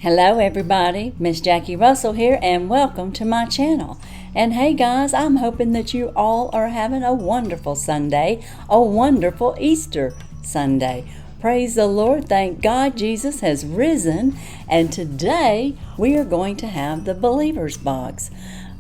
Hello everybody, Miss Jackie Russell here and welcome to my channel. And hey guys, I'm hoping that you all are having a wonderful Sunday, a wonderful Easter Sunday. Praise the Lord, thank God Jesus has risen, and today we are going to have the Believer's Box.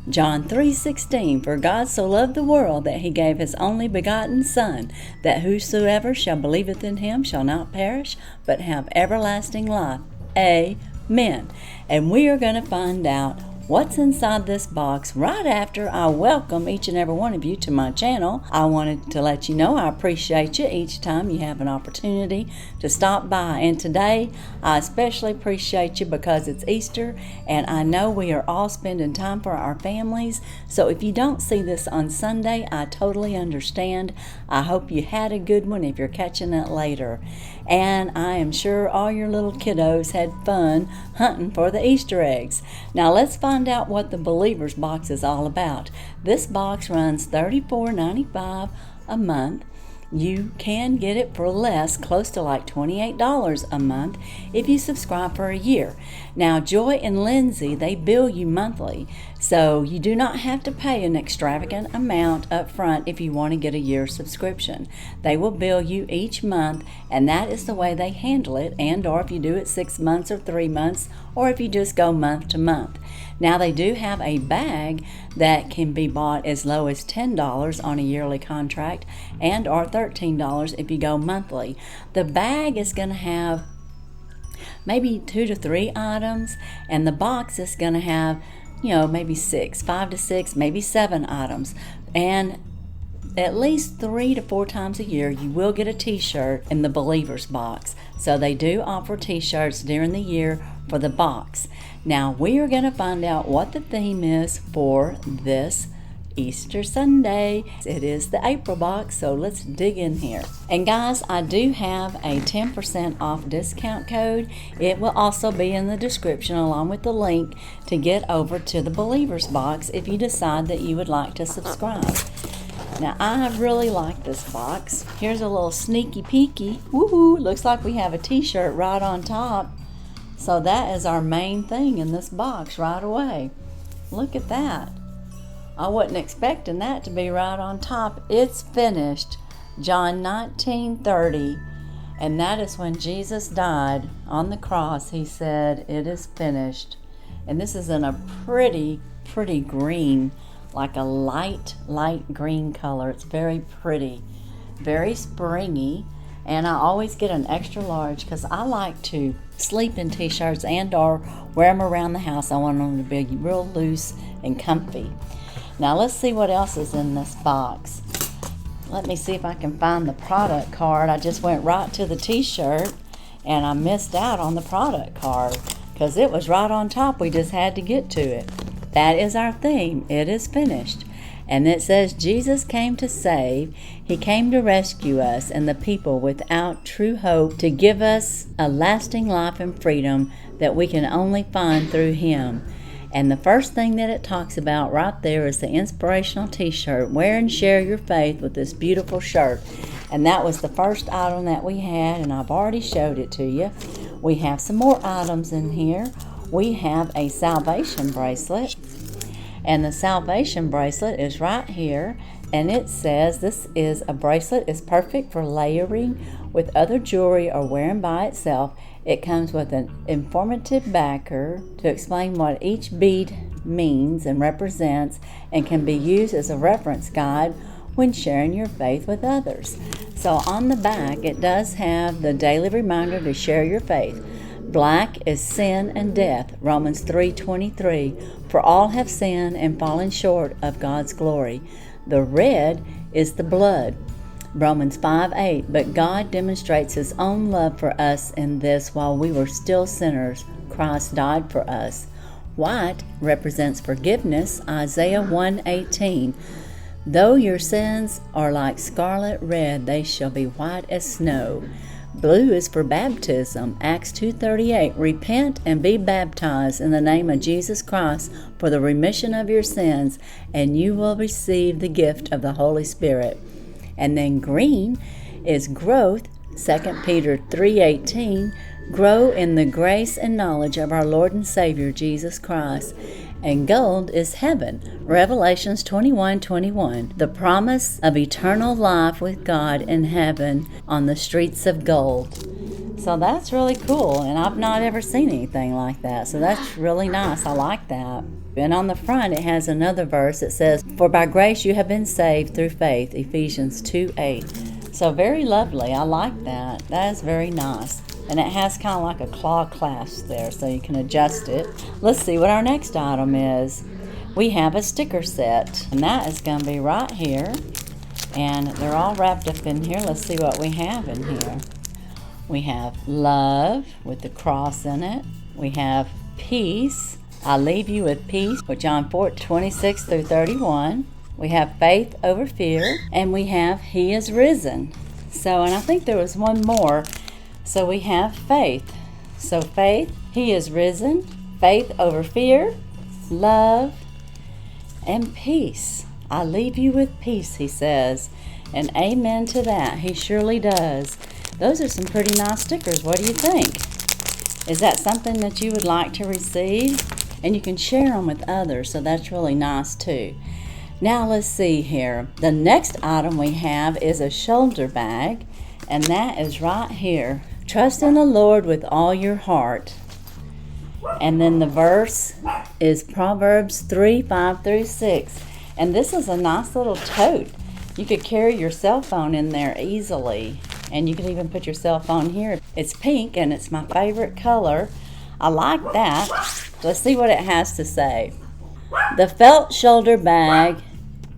John 3:16, For God so loved the world that he gave his only begotten Son, that whosoever shall believeth in him shall not perish, but have everlasting life. Amen. And we are going to find out what's inside this box right after I welcome each and every one of you to my channel. I wanted to let you know I appreciate you each time you have an opportunity to stop by. And today I especially appreciate you because it's Easter and I know we are all spending time for our families. So if you don't see this on Sunday, I totally understand. I hope you had a good one if you're catching it later. And I am sure all your little kiddos had fun hunting for the Easter eggs. Now let's find out what the Believer's Box is all about. This box runs $34.95 a month. You can get it for less, close to like $28 a month if you subscribe for a year. Now Joy and Lindsay, they bill you monthly, so you do not have to pay an extravagant amount up front if you want to get a year subscription. They will bill you each month, and that is the way they handle it, and or if you do it 6 months or 3 months, or if you just go month to month. Now they do have a bag that can be bought as low as $10 on a yearly contract and or $13 if you go monthly. The bag is going to have maybe 2 to 3 items, and the box is going to have, maybe 5 to 6, maybe 7 items. And at least 3 to 4 times a year, you will get a t-shirt in the Believer's Box. So they do offer t-shirts during the year for the box. Now we are going to find out what the theme is for this Easter Sunday. It is the April box, so let's dig in here. And guys, I do have a 10% off discount code. It will also be in the description along with the link to get over to the Believer's Box if you decide that you would like to subscribe. Now I really like this box. Here's a little sneaky peeky. Woohoo! Looks like we have a t-shirt right on top. So that is our main thing in this box right away. Look at that. I wasn't expecting that to be right on top. It's finished. John 19:30. And that is when Jesus died on the cross. He said, it is finished. And this is in a pretty green, like a light green color. It's very pretty, very springy. And I always get an extra large because I like to sleep in t-shirts and or wear them around the house. I want them to be real loose and comfy. Now let's see what else is in this box. Let me see if I can find the product card. I just went right to the t-shirt and I missed out on the product card because it was right on top. We just had to get to it. That is our theme. It is finished. And it says, Jesus came to save. He came to rescue us and the people without true hope, to give us a lasting life and freedom that we can only find through him. And the first thing that it talks about right there is the inspirational t-shirt. Wear and share your faith with this beautiful shirt. And that was the first item that we had, and I've already showed it to you. We have some more items in here. We have a salvation bracelet. And the salvation bracelet is right here, and it says this is a bracelet is perfect for layering with other jewelry or wearing by itself. It comes with an informative backer to explain what each bead means and represents, and can be used as a reference guide when sharing your faith with others. So on the back it does have the daily reminder to share your faith. Black is sin and death, Romans 3:23, for all have sinned and fallen short of God's glory. The red is the blood, Romans 5:8, but God demonstrates his own love for us in this: while we were still sinners, Christ died for us. White represents forgiveness, Isaiah 1:18, though your sins are like scarlet red, they shall be white as snow. Blue is for baptism, Acts 2:38, repent and be baptized in the name of Jesus Christ for the remission of your sins, and you will receive the gift of the Holy Spirit. And then green is growth, 2 Peter 3:18, Grow in the grace and knowledge of our Lord and Savior Jesus Christ. And gold is heaven. Revelations 21:21. The promise of eternal life with God in heaven on the streets of gold. So that's really cool, and I've not ever seen anything like that. So that's really nice. I like that. And on the front it has another verse. It says, "For by grace you have been saved through faith." Ephesians 2:8. So very lovely. I like that. That is very nice. And it has kind of like a claw clasp there, so you can adjust it. Let's see what our next item is. We have a sticker set, and that is going to be right here. And they're all wrapped up in here. Let's see what we have in here. We have love with the cross in it. We have peace. I leave you with peace, with John 4:26 through 31. We have faith over fear. And we have He is risen. So, and I think there was one more. So we have faith. So faith, He is risen, faith over fear, love, and peace. I leave you with peace, He says. And amen to that. He surely does. Those are some pretty nice stickers. What do you think? Is that something that you would like to receive? And you can share them with others, so that's really nice too. Now let's see here. The next item we have is a shoulder bag, and that is right here. Trust in the Lord with all your heart. And then the verse is Proverbs 3:5-6. And this is a nice little tote. You could carry your cell phone in there easily. And you could even put your cell phone here. It's pink and it's my favorite color. I like that. Let's see what it has to say. The felt shoulder bag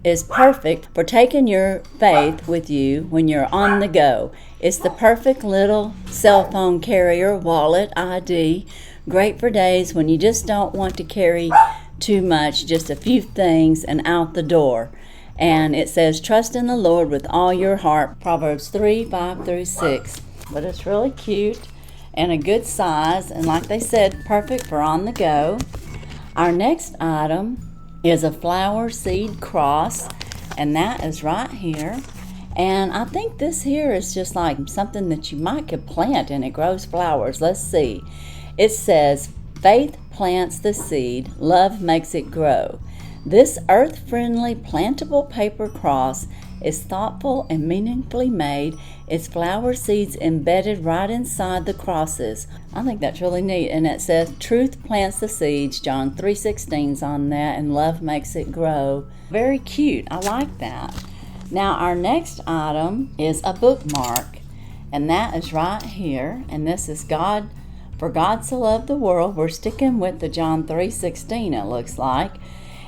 is perfect for taking your faith with you when you're on the go. It's the perfect little cell phone carrier, wallet, ID. Great for days when you just don't want to carry too much, just a few things and out the door. And it says, trust in the Lord with all your heart, Proverbs 3:5-6. But it's really cute and a good size, and like they said, perfect for on the go. Our next item is a flower seed cross, and that is right here. And I think this here is just like something that you might could plant and it grows flowers. Let's see. It says, faith plants the seed, love makes it grow. This earth-friendly plantable paper cross is thoughtful and meaningfully made. Its flower seeds embedded right inside the crosses. I think that's really neat. And it says, truth plants the seeds. John 3:16's on that, and love makes it grow. Very cute. I like that. Now our next item is a bookmark, and that is right here. And this is God, for God so loved the world. We're sticking with the John 3:16, it looks like.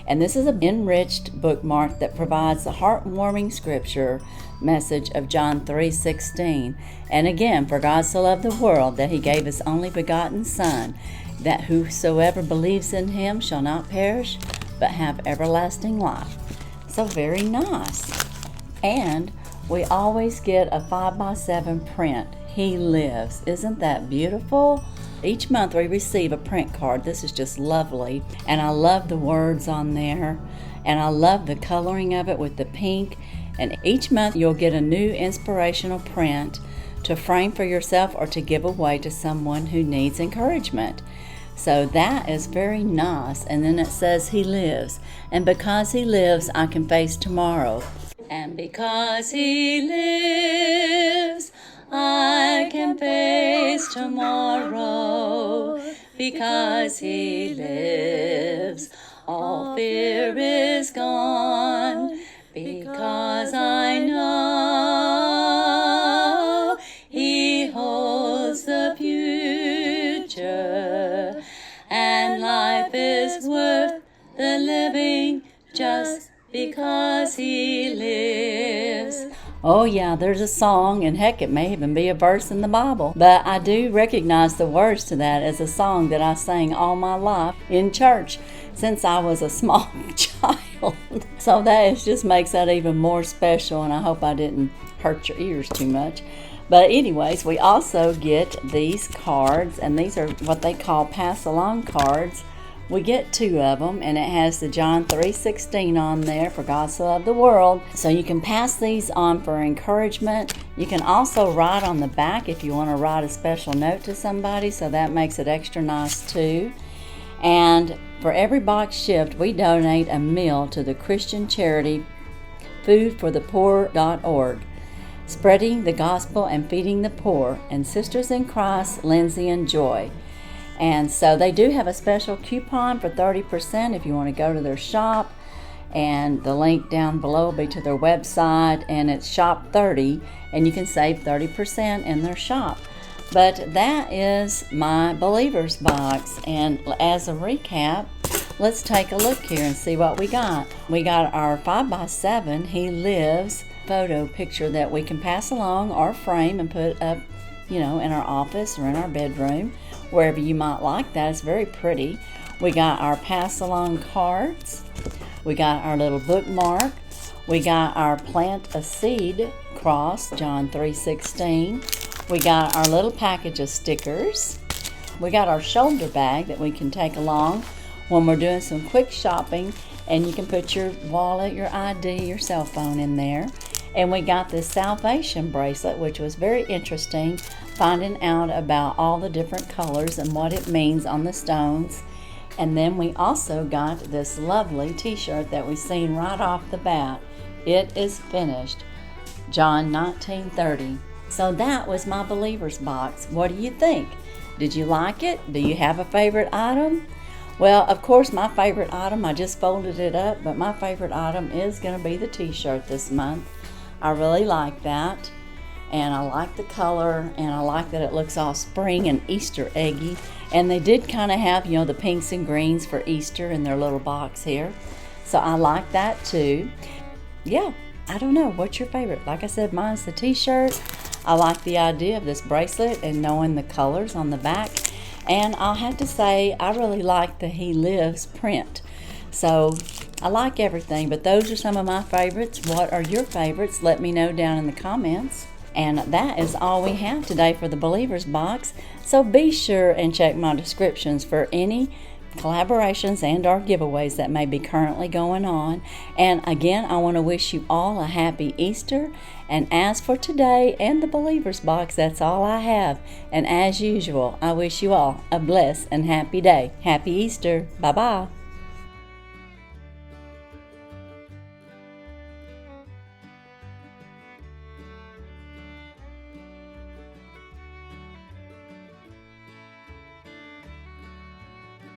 And this is an enriched bookmark that provides the heartwarming scripture message of John 3:16. And again, for God so loved the world that He gave His only begotten Son, that whosoever believes in Him shall not perish, but have everlasting life. So very nice. And we always get a 5x7 print. He lives. Isn't that beautiful? Each month we receive a print card. This is just lovely. And I love the words on there. And I love the coloring of it with the pink. And each month you'll get a new inspirational print to frame for yourself or to give away to someone who needs encouragement. So that is very nice. And then it says He lives. And because He lives, I can face tomorrow. And because He lives, I can face tomorrow. Because He lives, all fear is gone. Because I know He holds the future, and life is worth the living just because He lives. Oh yeah, there's a song, and heck, it may even be a verse in the Bible. But I do recognize the words to that as a song that I sang all my life in church since I was a small child. So that just makes that even more special, and I hope I didn't hurt your ears too much. But anyways, we also get these cards, and these are what they call pass-along cards, We get 2 of them, and it has the John 3:16 on there, for God so loved the world. So you can pass these on for encouragement. You can also write on the back if you want to write a special note to somebody, so that makes it extra nice too. And for every box shipped, we donate a meal to the Christian charity foodforthepoor.org, spreading the gospel and feeding the poor, and Sisters in Christ, Lindsay and Joy. And so they do have a special coupon for 30% if you want to go to their shop, and the link down below will be to their website, and it's shop 30, and you can save 30% in their shop. But that is my Believers box, and as a recap, let's take a look here and see what we got. We got our 5x7 He Lives photo picture that we can pass along or frame and put up, in our office or in our bedroom, wherever you might like that. It's very pretty. We got our pass along cards. We got our little bookmark. We got our plant a seed cross, John 3:16. We got our little package of stickers. We got our shoulder bag that we can take along when we're doing some quick shopping, and you can put your wallet, your ID, your cell phone in there. And we got this salvation bracelet, which was very interesting, finding out about all the different colors and what it means on the stones. And then we also got this lovely t-shirt that we seen right off the bat. It is finished, John 19:30. So that was my Believers box. What do you think? Did you like it? Do you have a favorite item? Well, of course, my favorite item, I just folded it up, but my favorite item is going to be the t-shirt this month. I really like that, and I like the color, and I like that it looks all spring and Easter eggy. And they did kind of have, the pinks and greens for Easter in their little box here. So I like that too. Yeah, I don't know. What's your favorite? Like I said, mine's the t-shirt. I like the idea of this bracelet and knowing the colors on the back. And I'll have to say, I really like the He Lives print. So I like everything, but those are some of my favorites. What are your favorites? Let me know down in the comments. And that is all we have today for the Believers box. So be sure and check my descriptions for any collaborations and or giveaways that may be currently going on. And again, I want to wish you all a happy Easter. And as for today and the Believers box, that's all I have. And as usual, I wish you all a blessed and happy day. Happy Easter. Bye-bye.